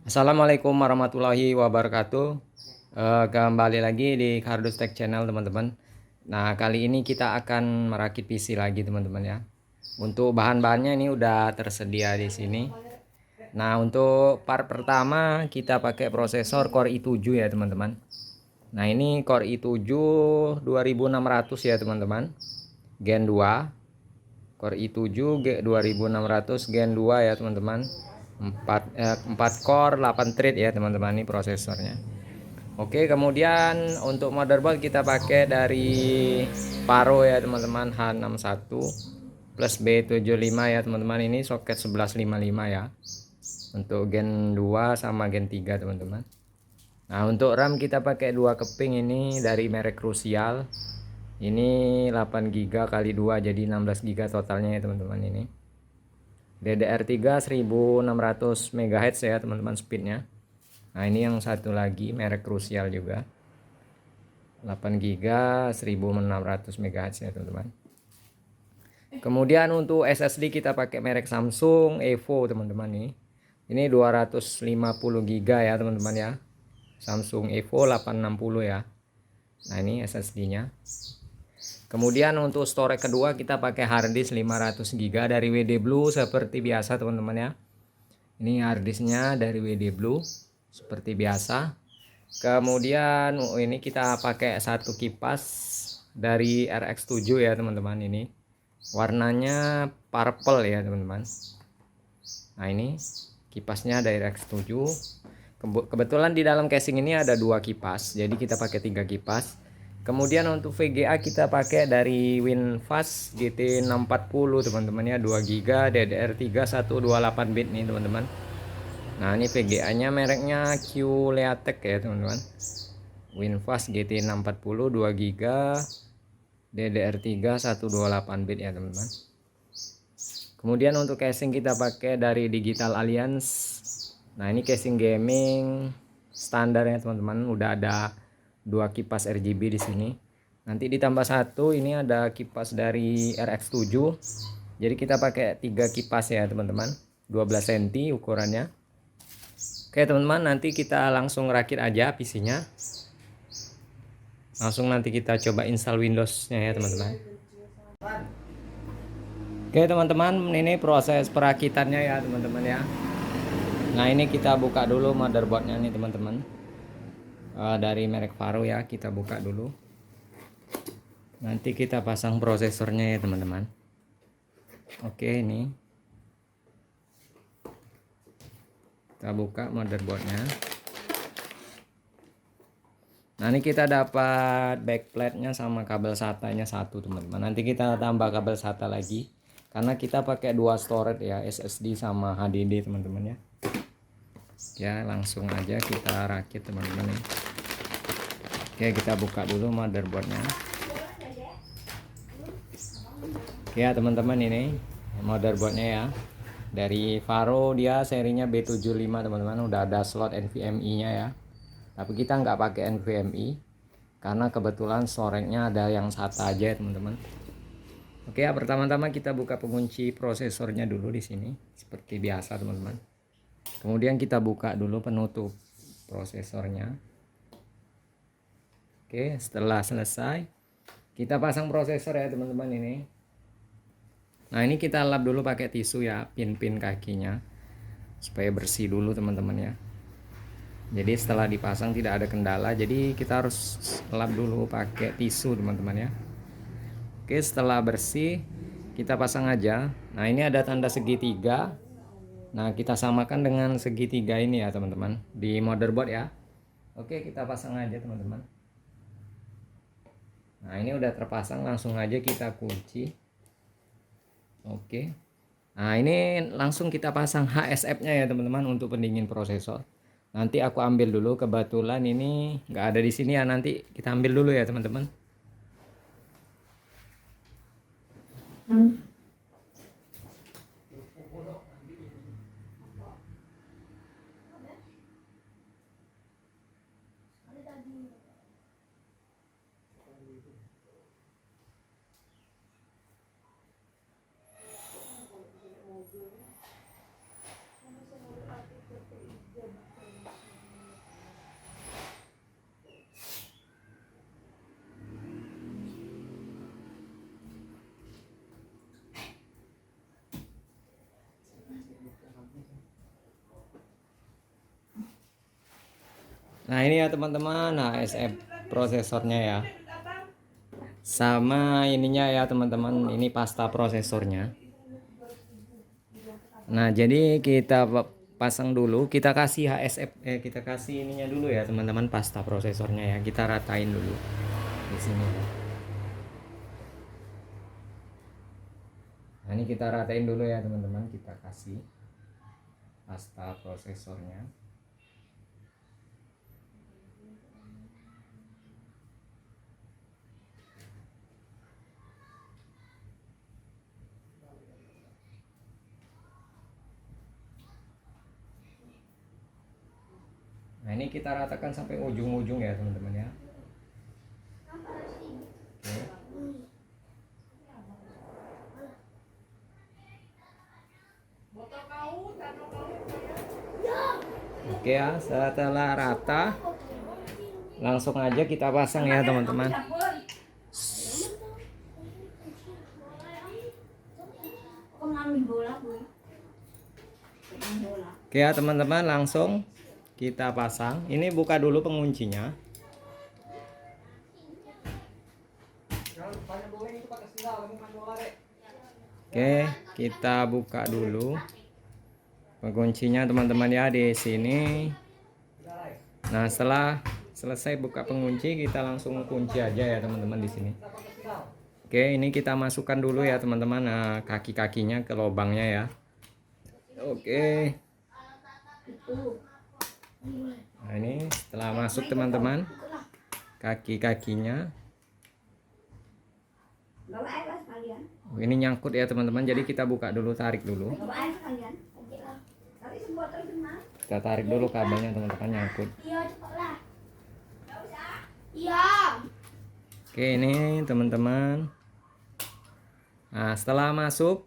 Assalamualaikum warahmatullahi wabarakatuh. Kembali lagi di Kardus Tech Channel, teman-teman. Nah, kali ini kita akan merakit PC lagi, teman-teman ya. Untuk bahan-bahannya ini udah tersedia di sini. Nah, untuk part pertama kita pakai prosesor Core i7 ya, teman-teman. Nah, ini Core i7 2600 ya, teman-teman. Gen 2. Core i7 2600 Gen 2 ya, teman-teman. 4 core 8 thread ya, teman-teman, ini prosesornya. Oke, kemudian untuk motherboard kita pakai dari Paro ya, teman-teman, H61 plus B75 ya, teman-teman. Ini soket 1155 ya. Untuk Gen 2 sama Gen 3, teman-teman. Nah, untuk RAM kita pakai 2 keping ini dari merek Crucial. Ini 8 GB kali 2 jadi 16 GB totalnya ya, teman-teman. Ini DDR3 1600 MHz ya, teman-teman, speednya. Nah, ini yang satu lagi merek Crucial juga, 8 GB 1600 MHz ya, teman-teman. Kemudian untuk SSD kita pakai merek Samsung Evo, teman-teman. Ini 250 GB ya, teman-teman ya. Samsung Evo 860 ya. Nah, ini SSD-nya. Kemudian untuk storage kedua kita pakai harddisk 500 GB dari WD Blue seperti biasa, teman-teman ya. Ini harddisknya dari WD Blue seperti biasa. Kemudian ini kita pakai satu kipas dari RX7 ya, teman-teman. Ini warnanya purple ya, teman-teman. Nah, ini kipasnya dari RX7. Kebetulan di dalam casing ini ada 2 kipas, jadi kita pakai 3 kipas. Kemudian untuk VGA kita pakai dari WinFast GT640, teman-teman ya, 2 GB DDR3 128 bit nih, teman-teman. Nah, ini VGA-nya mereknya Q-Leatek ya, teman-teman. WinFast GT640 2 GB DDR3 128 bit ya, teman-teman. Kemudian untuk casing kita pakai dari Digital Alliance. Nah, ini casing gaming standar ya, teman-teman. Udah ada 2 kipas RGB di sini. Nanti ditambah satu ini ada kipas dari RX7. Jadi kita pakai 3 kipas ya, teman-teman. 12 cm ukurannya. Oke, teman-teman, nanti kita langsung rakit aja PC-nya. Langsung nanti kita coba install Windows-nya ya, teman-teman. Oke, teman-teman, ini proses perakitannya ya, teman-teman ya. Nah, ini kita buka dulu motherboardnya nih, teman-teman. Dari merek Paro ya, kita buka dulu. Nanti kita pasang prosesornya ya, teman-teman. Oke, ini kita buka motherboardnya. Nah, ini kita dapat backplate-nya sama kabel SATA-nya satu, teman-teman. Nanti kita tambah kabel SATA lagi karena kita pakai 2 storage ya, SSD sama HDD, teman-teman ya. Ya, langsung aja kita rakit, teman-teman ya. Oke, kita buka dulu motherboardnya. Oke ya, teman-teman, ini motherboardnya ya. Dari Paro, dia serinya B75, teman-teman. Udah ada slot NVMe-nya ya. Tapi kita nggak pakai NVMe karena kebetulan storage-nya ada yang SATA aja, teman-teman. Oke ya, pertama-tama kita buka pengunci prosesornya dulu di sini seperti biasa, teman-teman. Kemudian kita buka dulu penutup prosesornya. Oke, setelah selesai kita pasang prosesor ya, teman-teman. Ini nah, ini kita lap dulu pakai tisu ya, pin-pin kakinya supaya bersih dulu, teman-teman ya. Jadi setelah dipasang tidak ada kendala, jadi kita harus lap dulu pakai tisu, teman-teman ya. Oke, setelah bersih kita pasang aja. Nah, ini ada tanda segitiga. Nah, kita samakan dengan segitiga ini ya, teman-teman, di motherboard ya. Oke, kita pasang aja, teman-teman. Nah, ini udah terpasang, langsung aja kita kunci. Oke. Nah, ini langsung kita pasang HSF-nya ya, teman-teman, untuk pendingin prosesor. Nanti aku ambil dulu, kebetulan ini nggak ada di sini ya, nanti kita ambil dulu ya, teman-teman. Nah ini ya teman-teman, nah SF prosesornya ya, sama ininya ya teman-teman, ini pasta prosesornya. Nah jadi kita pasang dulu, kita kasih HSF, kita kasih ininya dulu ya teman-teman, pasta prosesornya ya, kita ratain dulu di sini. Nah ini kita ratain dulu ya teman-teman, kita kasih pasta prosesornya. Nah ini kita ratakan sampai ujung-ujung ya teman-teman ya. Oke ya, setelah rata langsung aja kita pasang ya teman-teman. Oke ya teman-teman, langsung kita pasang. Ini buka dulu penguncinya. Oke, kita buka dulu penguncinya teman-teman ya di sini. Nah, setelah selesai buka pengunci, kita langsung kunci aja ya teman-teman di sini. Oke, ini kita masukkan dulu ya teman-teman, kaki-kakinya ke lubangnya ya. Oke. Nah, ini setelah masuk teman-teman, kaki-kakinya. Ini nyangkut ya teman-teman, jadi kita buka dulu, tarik dulu. Kita tarik dulu kabelnya teman-teman, nyangkut. Oke, ini teman-teman. Nah, setelah masuk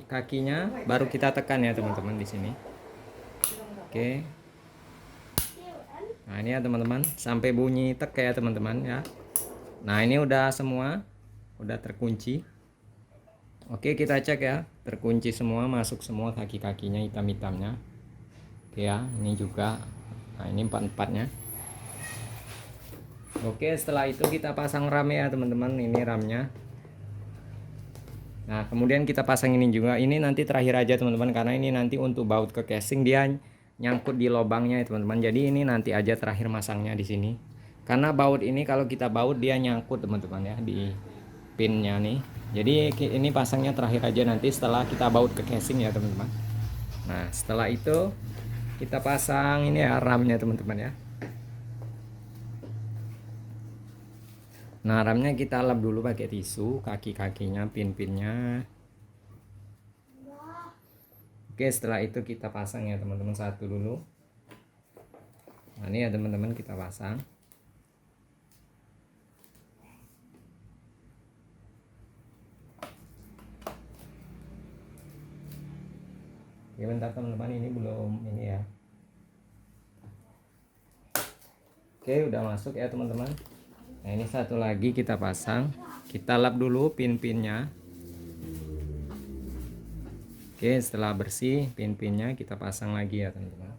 kakinya, baru kita tekan ya teman-teman di sini. Oke. Nah, ini ya teman-teman, sampai bunyi tek ya teman-teman ya. Nah, ini udah semua, udah terkunci. Oke, kita cek ya, terkunci semua, masuk semua kaki-kakinya, hitam-hitamnya. Oke ya, ini juga. Nah, ini empat-empatnya. Oke, setelah itu kita pasang RAM ya teman-teman, ini RAM-nya. Nah, kemudian kita pasang ini juga. Ini nanti terakhir aja teman-teman, karena ini nanti untuk baut ke casing dia nyangkut di lubangnya ya teman-teman. Jadi ini nanti aja terakhir masangnya di sini. Karena baut ini kalau kita baut dia nyangkut teman-teman ya di pinnya nih. Jadi ini pasangnya terakhir aja nanti setelah kita baut ke casing ya teman-teman. Nah, setelah itu kita pasang ini ya RAM-nya teman-teman ya. Nah, RAM-nya kita lap dulu pakai tisu, kaki-kakinya, pin-pinnya. Oke, setelah itu kita pasang ya teman-teman, satu dulu. Nah, ini ya teman-teman, kita pasang. Ya bentar teman-teman, ini belum ini ya. Oke, udah masuk ya teman-teman. Nah, ini satu lagi kita pasang. Kita lap dulu pin-pinnya. Oke, setelah bersih pin-pinnya kita pasang lagi ya teman-teman.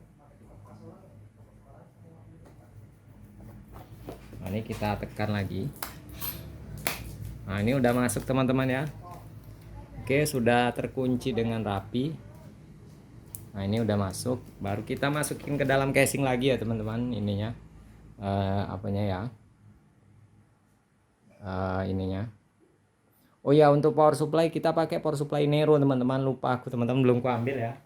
Nah, ini kita tekan lagi. Nah, ini udah masuk teman-teman ya. Oke, sudah terkunci dengan rapi. Nah, ini udah masuk. Baru kita masukin ke dalam casing lagi ya teman-teman, ininya. Apanya ya? Ininya. Oh ya, untuk power supply kita pakai power supply Nero teman-teman. Lupa aku teman-teman, belum ku ambil ya.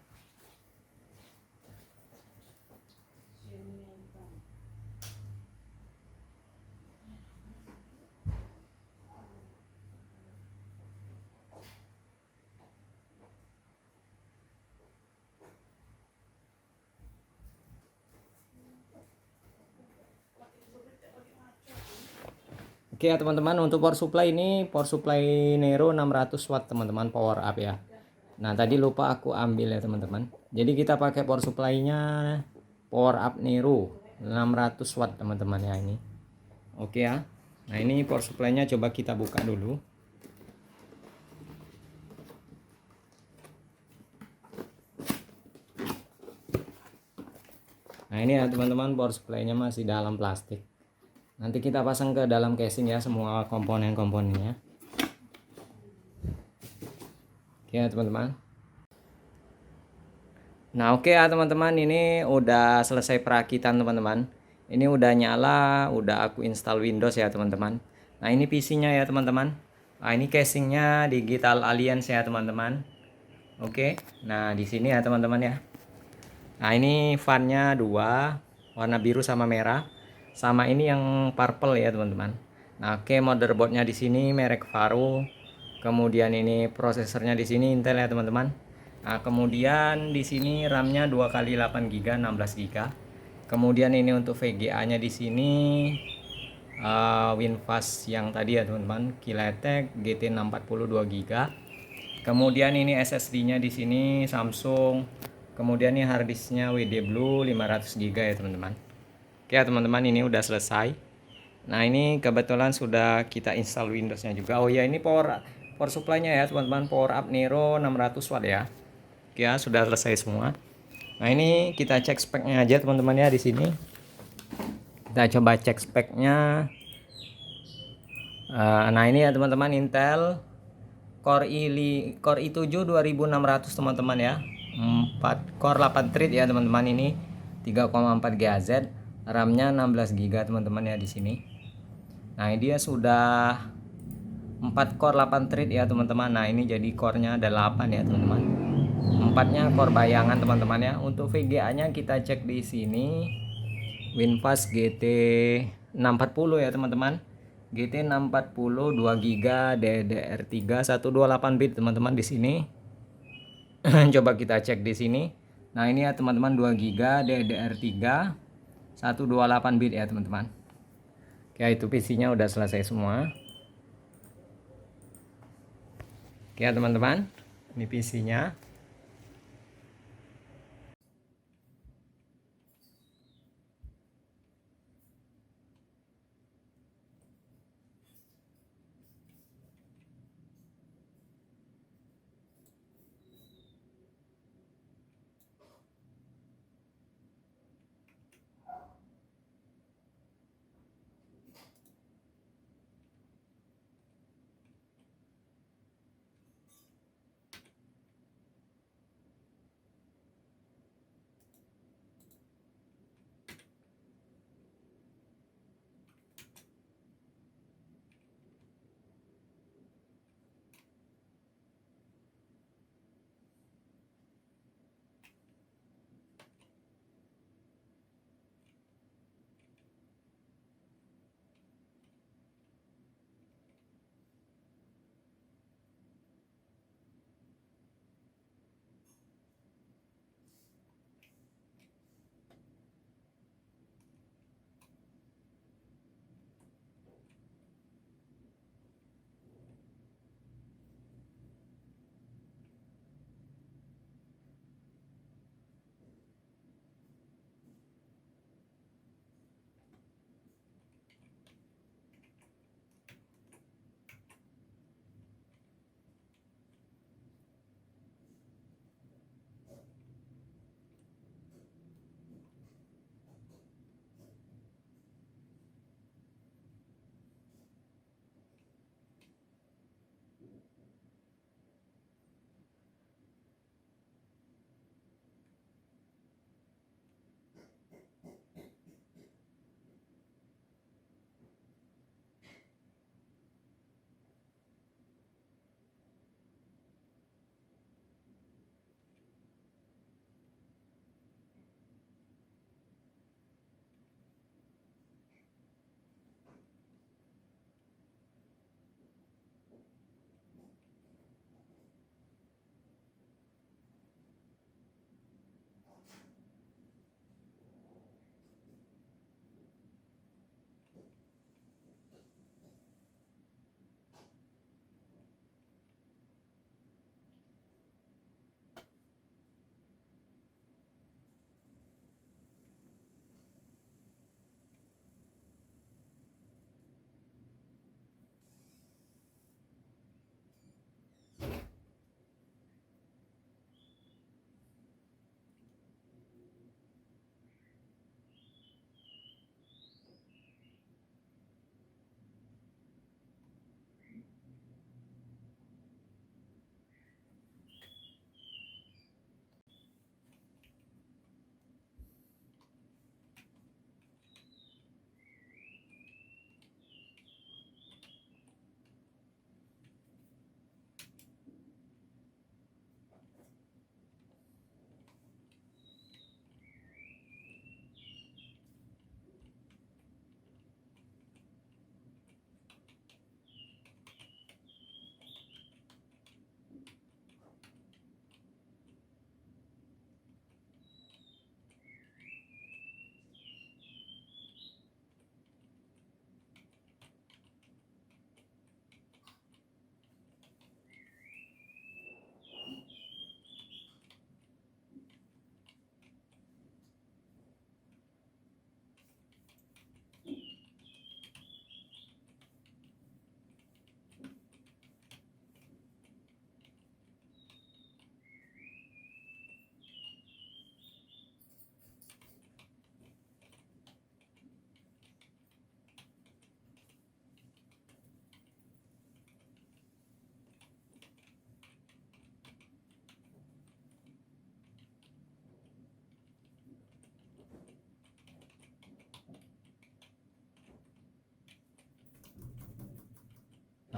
Oke ya teman-teman, untuk power supply ini power supply Nero 600 watt teman-teman, power up ya. Nah, tadi lupa aku ambil ya teman-teman. Jadi kita pakai power supply-nya power up Nero 600 watt teman-teman ya ini. Oke ya. Nah, ini power supply-nya coba kita buka dulu. Nah, ini ya teman-teman, power supply-nya masih dalam plastik. Nanti kita pasang ke dalam casing ya semua komponen-komponennya. Oke ya teman-teman. Nah oke ya teman-teman, ini udah selesai perakitan teman-teman. Ini udah nyala, udah aku install Windows ya teman-teman. Nah ini PC-nya ya teman-teman. Nah ini casingnya Digital Alliance ya teman-teman. Oke, nah di sini ya teman-teman ya. Nah ini fan-nya dua, warna biru sama merah. Sama ini yang purple ya teman-teman. Nah oke, motherboardnya di sini merek Faro. Kemudian ini prosesornya di sini Intel ya teman-teman. Nah, kemudian di sini RAM-nya 2 kali 8 GB 16 GB. Kemudian ini untuk VGA-nya di sini WinFast yang tadi ya teman-teman, Kiletek GT640 2 GB. Kemudian ini SSD-nya di sini Samsung. Kemudian ini harddisknya WD Blue 500 GB ya teman-teman. Oke ya teman-teman, ini udah selesai. Nah ini kebetulan sudah kita install Windows-nya juga. Oh ya, ini power supply-nya ya teman-teman, Power Up Nero 600 watt ya. Ya sudah selesai semua. Nah ini kita cek speknya aja teman-teman ya di sini. Kita coba cek speknya. Nah ini ya teman-teman, Intel Core i7 2600 teman-teman ya. 4 core 8 thread ya teman-teman, ini 3,4 GHz. RAM-nya 16 GB teman-teman ya di sini. Nah ini dia sudah 4 core 8 thread ya teman-teman. Nah ini jadi core-nya ada 8 ya teman-teman. 4-nya core bayangan teman-teman ya. Untuk VGA-nya kita cek di sini WinFast GT640 ya teman-teman. GT640 2 GB DDR3 128 bit teman-teman di sini. Coba kita cek di sini. Nah, ini ya teman-teman, 2 GB DDR3 128 bit ya teman-teman. Oke, itu PC-nya udah selesai semua. Oke ya teman-teman, ini PC-nya.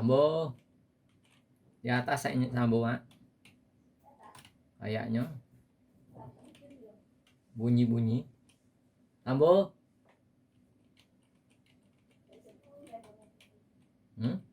Sambo. Di atas saya Sambo, Mak. Kayaknya bunyi-bunyi. Sambo. Hmm?